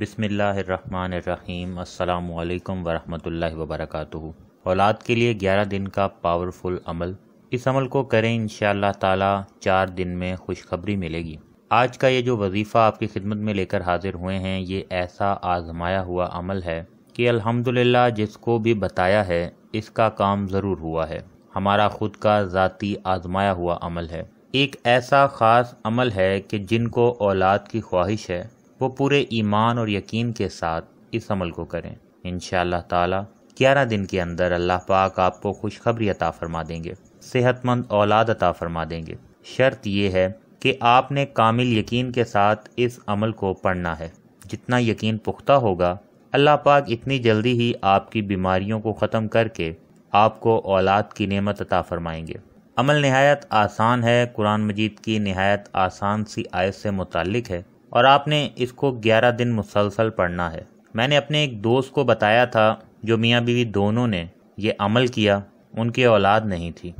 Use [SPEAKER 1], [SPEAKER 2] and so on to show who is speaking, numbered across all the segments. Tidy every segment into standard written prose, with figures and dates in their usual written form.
[SPEAKER 1] بسم اللہ الرحمن الرحیم۔ السلام علیکم ورحمۃ اللہ وبرکاتہ۔ اولاد کے لیے 11 دن کا پاورفل عمل، اس عمل کو کریں انشاءاللہ تعالی 4 دن میں خوشخبری ملے گی۔ آج کا یہ جو وظیفہ آپ کی خدمت میں لے کر حاضر ہوئے ہیں، یہ ایسا آزمایا ہوا عمل ہے کہ الحمدللہ جس کو بھی بتایا ہے اس کا کام ضرور ہوا ہے۔ ہمارا خود کا ذاتی آزمایا ہوا عمل ہے۔ ایک ایسا خاص عمل ہے کہ جن کو اولاد کی خواہش ہے وہ پورے ایمان اور یقین کے ساتھ اس عمل کو کریں۔ انشاءاللہ تعالی 11 دن کے اندر اللہ پاک آپ کو خوشخبری عطا فرما دیں گے، صحت مند اولاد عطا فرما دیں گے۔ شرط یہ ہے کہ آپ نے کامل یقین کے ساتھ اس عمل کو پڑھنا ہے۔ جتنا یقین پختہ ہوگا، اللہ پاک اتنی جلدی ہی آپ کی بیماریوں کو ختم کر کے آپ کو اولاد کی نعمت عطا فرمائیں گے۔ عمل نہایت آسان ہے، قرآن مجید کی نہایت آسان سی آیت سے متعلق ہے، اور آپ نے اس کو 11 دن مسلسل پڑھنا ہے۔ میں نے اپنے ایک دوست کو بتایا تھا جو میاں بیوی دونوں نے یہ عمل کیا، ان کی اولاد نہیں تھی۔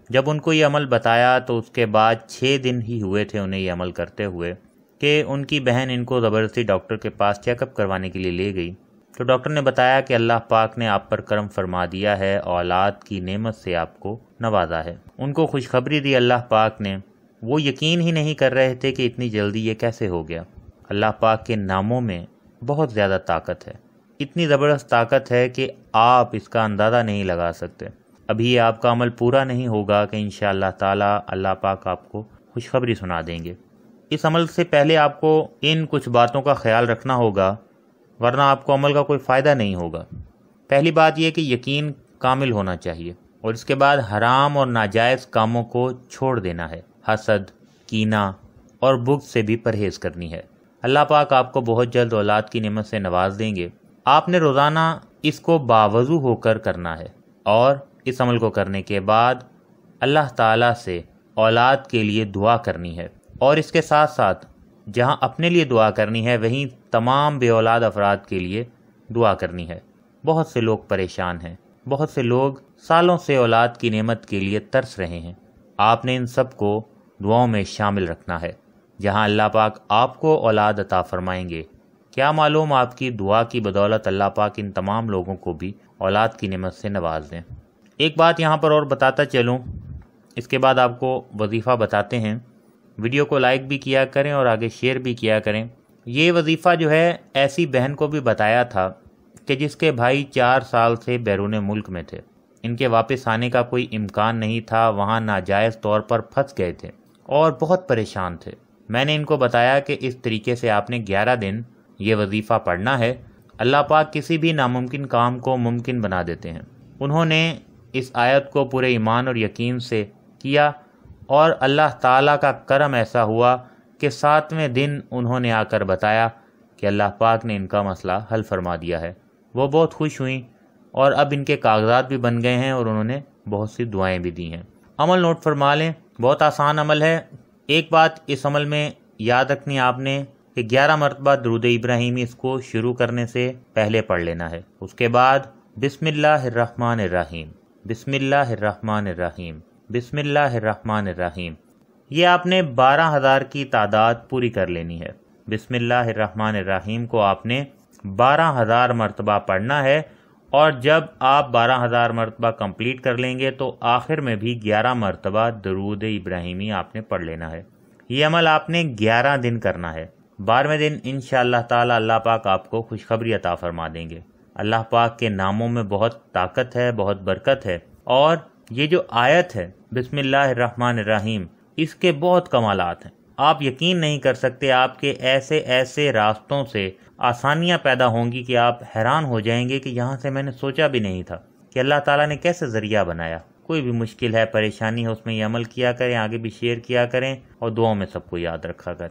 [SPEAKER 1] جب ان کو یہ عمل بتایا تو اس کے بعد 6 دن ہی ہوئے تھے انہیں یہ عمل کرتے ہوئے کہ ان کی بہن ان کو زبردستی ڈاکٹر کے پاس چیک اپ کروانے کے لیے لے گئی، تو ڈاکٹر نے بتایا کہ اللہ پاک نے آپ پر کرم فرما دیا ہے، اولاد کی نعمت سے آپ کو نوازا ہے۔ ان کو خوشخبری دی اللہ پاک نے، وہ یقین ہی نہیں کر رہے تھے کہ اتنی جلدی یہ کیسے ہو گیا۔ اللہ پاک کے ناموں میں بہت زیادہ طاقت ہے، اتنی زبردست طاقت ہے کہ آپ اس کا اندازہ نہیں لگا سکتے۔ ابھی آپ کا عمل پورا نہیں ہوگا کہ انشاءاللہ تعالی اللہ پاک آپ کو خوشخبری سنا دیں گے۔ اس عمل سے پہلے آپ کو ان کچھ باتوں کا خیال رکھنا ہوگا، ورنہ آپ کو عمل کا کوئی فائدہ نہیں ہوگا۔ پہلی بات یہ کہ یقین کامل ہونا چاہیے، اور اس کے بعد حرام اور ناجائز کاموں کو چھوڑ دینا ہے۔ حسد، کینہ اور بغض سے بھی پرہیز کرنی ہے۔ اللہ پاک آپ کو بہت جلد اولاد کی نعمت سے نواز دیں گے۔ آپ نے روزانہ اس کو باوضو ہو کر کرنا ہے، اور اس عمل کو کرنے کے بعد اللہ تعالیٰ سے اولاد کے لیے دعا کرنی ہے، اور اس کے ساتھ ساتھ جہاں اپنے لیے دعا کرنی ہے وہیں تمام بے اولاد افراد کے لیے دعا کرنی ہے۔ بہت سے لوگ پریشان ہیں، بہت سے لوگ سالوں سے اولاد کی نعمت کے لیے ترس رہے ہیں۔ آپ نے ان سب کو دعاؤں میں شامل رکھنا ہے۔ جہاں اللہ پاک آپ کو اولاد عطا فرمائیں گے، کیا معلوم آپ کی دعا کی بدولت اللہ پاک ان تمام لوگوں کو بھی اولاد کی نعمت سے نواز دیں۔ ایک بات یہاں پر اور بتاتا چلوں، اس کے بعد آپ کو وظیفہ بتاتے ہیں۔ ویڈیو کو لائک بھی کیا کریں اور آگے شیئر بھی کیا کریں۔ یہ وظیفہ جو ہے ایسی بہن کو بھی بتایا تھا کہ جس کے بھائی 4 سال سے بیرون ملک میں تھے، ان کے واپس آنے کا کوئی امکان نہیں تھا، وہاں ناجائز طور پر پھنس گئے تھے اور بہت پریشان تھے۔ میں نے ان کو بتایا کہ اس طریقے سے آپ نے 11 دن یہ وظیفہ پڑھنا ہے، اللہ پاک کسی بھی ناممکن کام کو ممکن بنا دیتے ہیں۔ انہوں نے اس آیت کو پورے ایمان اور یقین سے کیا، اور اللہ تعالیٰ کا کرم ایسا ہوا کہ 7ویں دن انہوں نے آ کر بتایا کہ اللہ پاک نے ان کا مسئلہ حل فرما دیا ہے۔ وہ بہت خوش ہوئیں، اور اب ان کے کاغذات بھی بن گئے ہیں، اور انہوں نے بہت سی دعائیں بھی دی ہیں۔ عمل نوٹ فرما لیں، بہت آسان عمل ہے۔ ایک بات اس عمل میں یاد رکھنی آپ نے کہ 11 مرتبہ درود ابراہیمی اس کو شروع کرنے سے پہلے پڑھ لینا ہے۔ اس کے بعد بسم اللہ الرحمن الرحیم، بسم اللہ الرحمن الرحیم، بسم اللہ الرحمن الرحیم، یہ آپ نے 12,000 کی تعداد پوری کر لینی ہے۔ بسم اللہ الرحمن الرحیم کو آپ نے 12,000 مرتبہ پڑھنا ہے، اور جب آپ 12,000 مرتبہ کمپلیٹ کر لیں گے تو آخر میں بھی 11 مرتبہ درود ابراہیمی آپ نے پڑھ لینا ہے۔ یہ عمل آپ نے 11 دن کرنا ہے۔ 12ویں دن انشاءاللہ تعالی اللہ پاک آپ کو خوشخبری عطا فرما دیں گے۔ اللہ پاک کے ناموں میں بہت طاقت ہے، بہت برکت ہے، اور یہ جو آیت ہے بسم اللہ الرحمن الرحیم، اس کے بہت کمالات ہیں۔ آپ یقین نہیں کر سکتے، آپ کے ایسے ایسے راستوں سے آسانیاں پیدا ہوں گی کہ آپ حیران ہو جائیں گے کہ یہاں سے میں نے سوچا بھی نہیں تھا کہ اللہ تعالیٰ نے کیسے ذریعہ بنایا۔ کوئی بھی مشکل ہے، پریشانی ہے، اس میں یہ عمل کیا کریں، آگے بھی شیئر کیا کریں، اور دعاؤں میں سب کو یاد رکھا کریں۔